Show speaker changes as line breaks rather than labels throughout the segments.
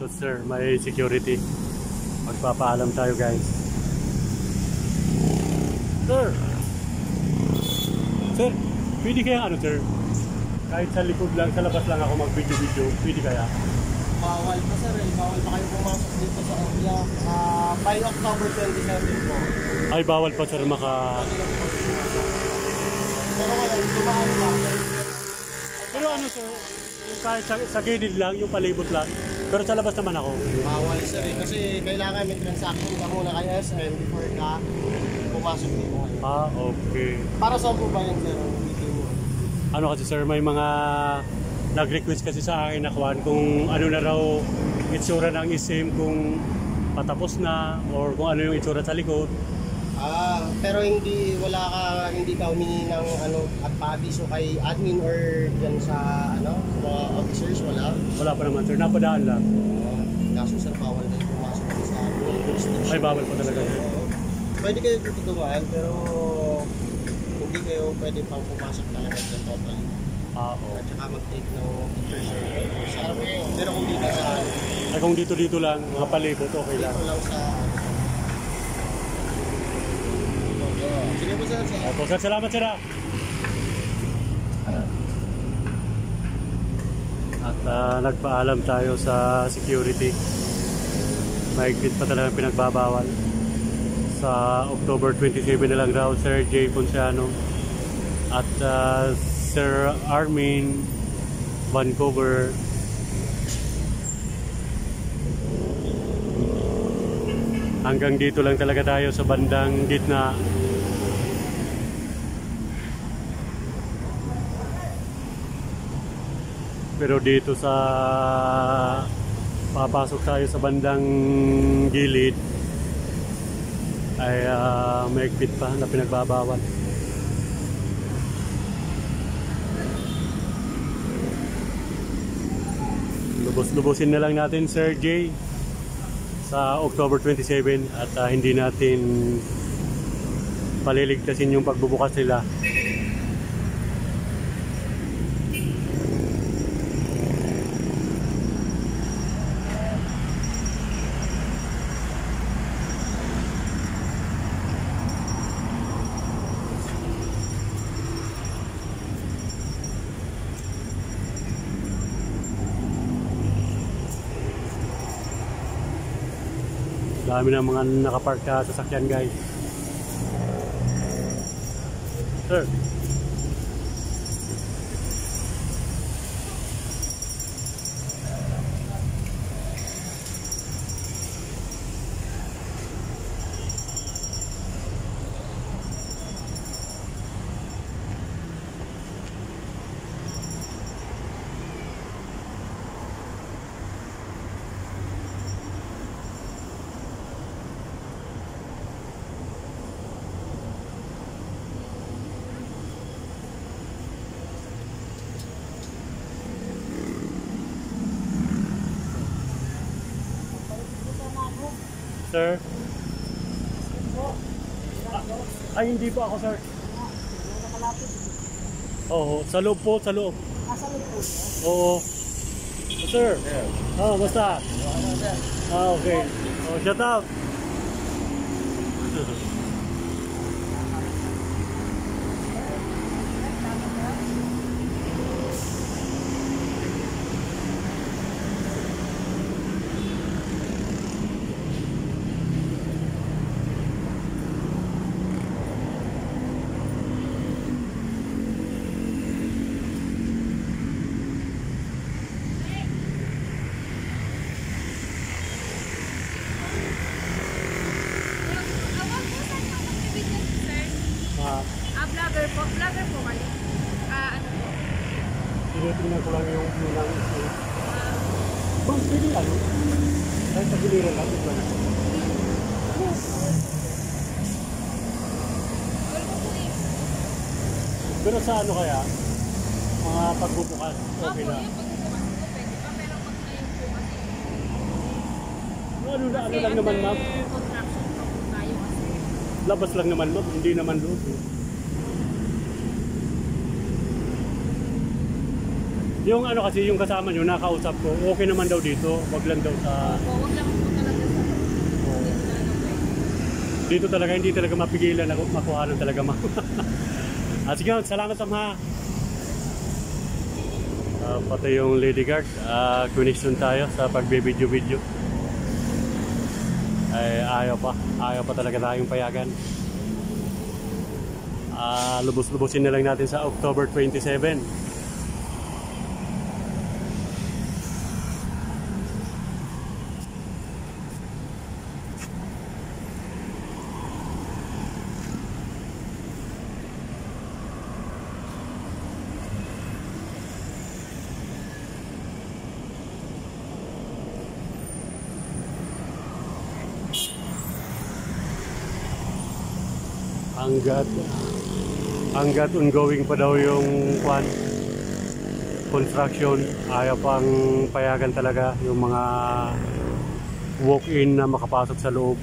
dito, sir. May security. Magpapaalam tayo, guys. Sir! Sir, pwede kaya ano, sir? Kahit sa likod lang, sa labas lang ako mag-video-video. Pwede kaya?
Bawal pa sir eh. Bawal pa kayo pumasok dito sa area. By October 27 po.
Ay, bawal pa, sir, maka...
Pero ngayon, tumaan pa.
Pero ano, sir? Yung kahit sa gilid lang, yung palibot lang. Pero sa labas naman ako.
Bawal sir eh. Kasi kailangan may transaction ka muna kay SM before ka pumasok dito ngayon.
Ah, okay.
Para saan po ba yan sir?
Ano kasi, sir, may mga nag-request kasi sa akin na kuhan kung ano na raw itsura ng SM, kung patapos na or kung ano yung itsura sa likod.
Pero hindi ka humingi ng at paabiso kay admin or dyan sa mga officers, wala?
Wala pa naman, sir, napadaan lang.
Kaso sir, bawal na pumasok sa jurisdiction.
Ay, bawal pa talaga, sir.
Pwede kayo tutuduan pero hindi kayo pwede pang pumasok talaga sa total.
Oo.
At saka mag-take ng pictures sa harap kayo. Pero kung dito sa
Ay, kung dito lang, mga palibot, okay lang.
dito lang sa sige po sir.
Opo, sir, salamat, sir. At nagpaalam tayo sa security. Mahigpit pa talagang pinagbabawal. Sa October 27 na lang daw, Sir Jay Ponciano at Sir Armin Vancouver. Hanggang dito lang talaga tayo sa bandang gitna. Pero dito sa papasok tayo sa bandang gilid ay mahigpit pa na pinagbabawal. Lubos-lubusin na lang natin, Sir Jay, sa October 27 at hindi natin paliligtasin yung pagbubukas nila. Dami na mga nakapark sa sasakyan, guys. Sir. Sir? Ay, hindi po ako, sir. Oo, sa loob po, sa loob.
Sa loob po?
Oo. Sir? Basta? Okay. Shout out.
Vlogger po kayo? Ano po?
Tinitingnan ko lang yung unang issue. Bang, pwede ano? Kahit sa giliran lang, ito lang. Pero sa ano kaya? Mga pagbubukas, okay na.
Yung pagbubukas po, pwede pa. Pero pag ngayon po kasi...
Ano lang naman, ma'am?
Construction pa po tayo kasi.
Labas lang naman, ma'am. Hindi naman loob. Yung ano kasi, yung kasama nyo, nakausap ko, okay naman daw dito, wag lang daw sa...
Opo, wag lang po talaga sa
Dito talaga, hindi talaga mapigilan ako, makuhanan talaga sige, salamat sa mga. Pati yung lady guard, connection tayo sa pagbe-video-video. Ay, ayaw pa talaga tayong payagan. Lubos-lubosin na lang natin sa October 27. Hanggat ongoing pa daw yung construction, ayaw pang payagan talaga yung mga walk-in na makapasok sa loob.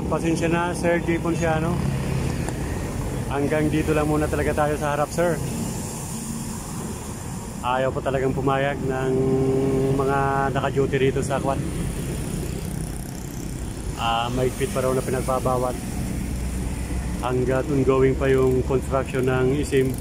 Pasensya na Sir J. Ponciano, hanggang dito lang muna talaga tayo sa harap, sir. Ayaw pa talagang pumayag ng mga naka-duty rito sa kwan. Maigpit pa raw na pinagbabawal hanggat ongoing pa yung construction ng ISIM.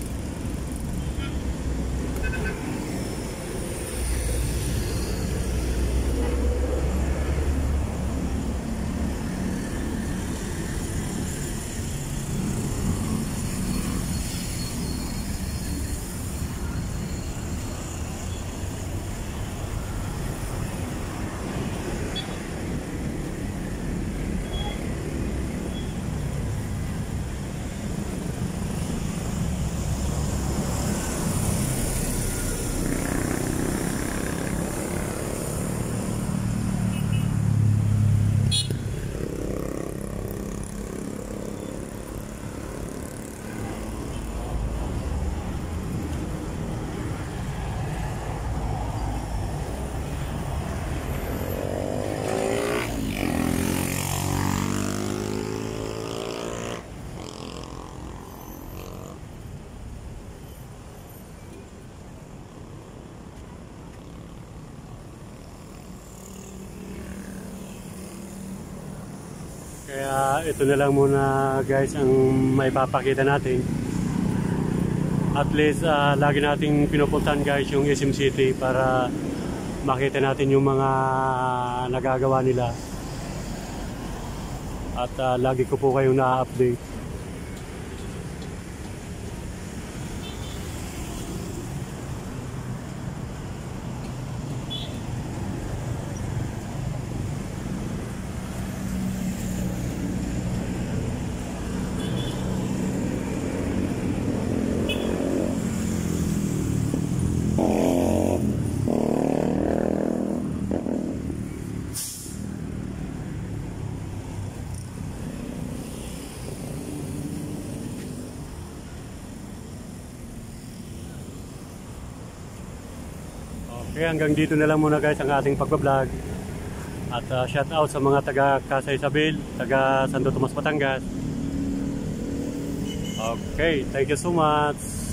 Kaya ito na lang muna guys ang may papakita natin. At least lagi nating pinupuntahan guys yung ISIM City para makita natin yung mga nagagawa nila. At lagi ko po kayong na-update. Okay, hanggang dito na lang muna guys ang ating pagbablog. At shout out sa mga taga Casa Isabel, taga Santo Tomas, Batangas. Okay, thank you so much.